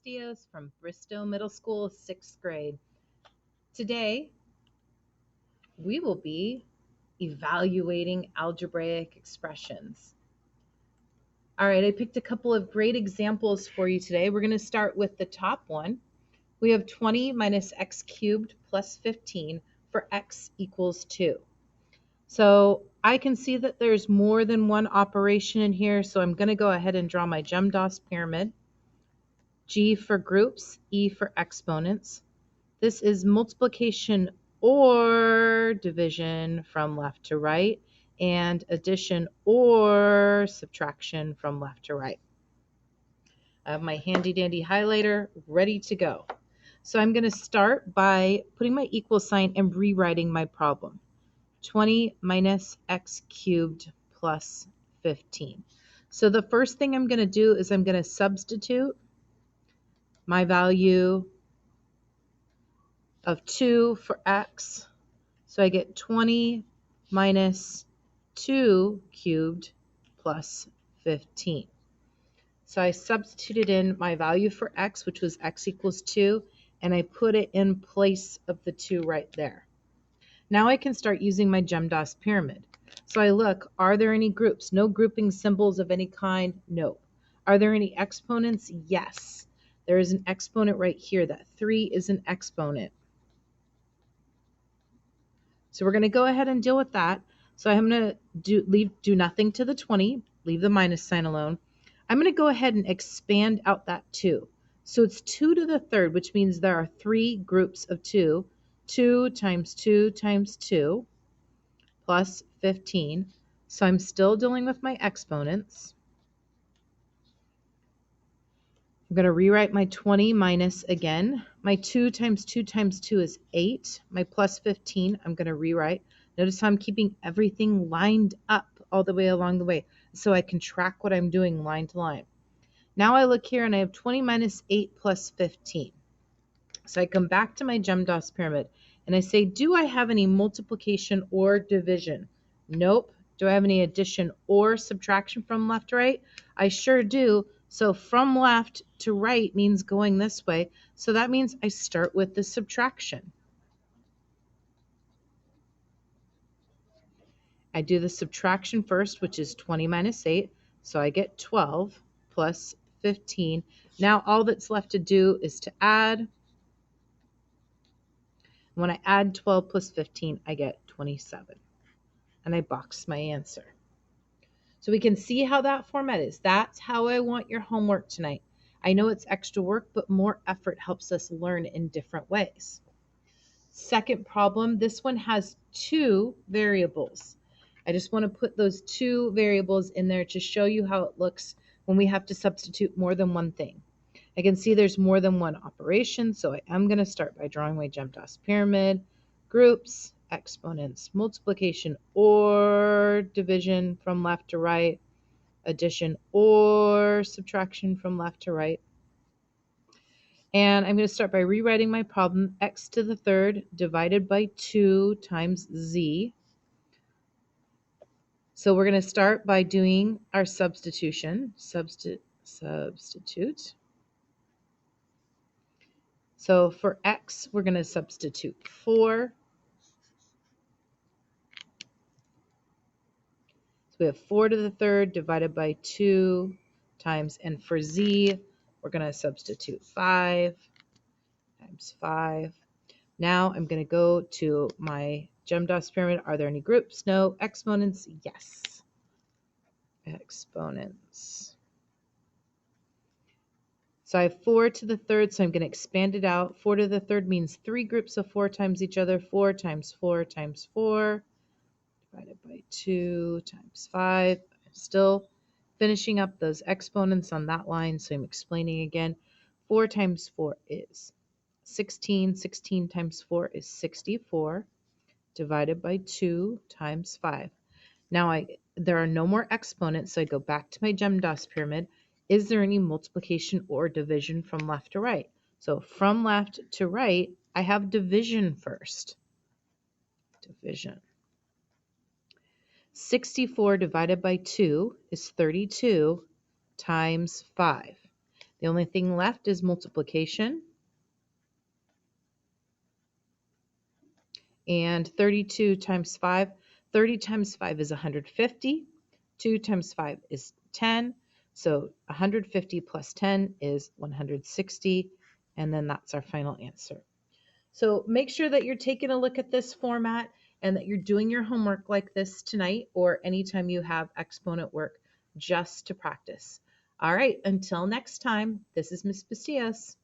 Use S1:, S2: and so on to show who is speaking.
S1: Diaz from Bristow Middle School, 6th grade. Today, we will be evaluating algebraic expressions. All right, I picked a couple of great examples for you today. We're going to start with the top one. We have 20 minus x cubed plus 15 for x equals 2. So I can see that there's more than one operation in here, so I'm going to go ahead and draw my GEMDAS pyramid. G for groups, E for exponents. This is multiplication or division from left to right, and addition or subtraction from left to right. I have my handy dandy highlighter ready to go. So I'm going to start by putting my equal sign and rewriting my problem. 20 minus x cubed plus 15. So the first thing I'm going to do is I'm going to substitute my value of 2 for x. So I get 20 minus 2 cubed plus 15. So I substituted in my value for x, which was x equals 2, and I put it in place of the 2 right there. Now I can start using my GEMDAS pyramid. So I look, are there any groups? No grouping symbols of any kind? No. Are there any exponents? Yes. There is an exponent right here. That 3 is an exponent. So we're going to go ahead and deal with that. So I'm going to do nothing to the 20, leave the minus sign alone. I'm going to go ahead and expand out that 2. So it's 2 to the third, which means there are 3 groups of 2. 2 times 2 times 2 plus 15. So I'm still dealing with my exponents. I'm going to rewrite my 20 minus again. My 2 times 2 times 2 is 8. My plus 15, I'm going to rewrite. Notice how I'm keeping everything lined up all the way along the way so I can track what I'm doing line to line. Now I look here and I have 20 minus 8 plus 15. So I come back to my GEMDAS pyramid and I say, do I have any multiplication or division? Nope. Do I have any addition or subtraction from left to right? I sure do. So from left to right means going this way. So that means I start with the subtraction. I do the subtraction first, which is 20 minus 8. So I get 12 plus 15. Now all that's left to do is to add. When I add 12 plus 15, I get 27. And I box my answer. So we can see how that format is. That's how I want your homework tonight. I know it's extra work, but more effort helps us learn in different ways. Second problem, this one has 2 variables. I just want to put those 2 variables in there to show you how it looks when we have to substitute more than one thing. I can see there's more than one operation, so I am going to start by drawing my GEMDAS pyramid, groups, exponents, multiplication or division from left to right, addition or subtraction from left to right. And I'm going to start by rewriting my problem, x to the third divided by 2 times z. So we're going to start by doing our substitution. Substitute. So for x, we're going to substitute 4. So we have 4 to the third divided by 2 times, and for z, we're going to substitute 5 times 5. Now I'm going to go to my GEMDAS pyramid. Are there any groups? No. Exponents? Yes. Exponents. So I have 4 to the third, so I'm going to expand it out. 4 to the third means 3 groups of 4 times each other. 4 times 4 times 4 divided by 2 times 5. I'm still finishing up those exponents on that line, so I'm explaining again. 4 times 4 is 16. 16 times 4 is 64 divided by 2 times 5. Now there are no more exponents, so I go back to my GEMDAS pyramid. Is there any multiplication or division from left to right? So from left to right, I have division first. Division. 64 divided by 2 is 32 times 5. The only thing left is multiplication. And 32 times 5, 30 times 5 is 150. 2 times 5 is 10. So 150 plus 10 is 160. And then that's our final answer. So make sure that you're taking a look at this format and that you're doing your homework like this tonight or anytime you have exponent work just to practice. All right, until next time, this is Miss Bastillos.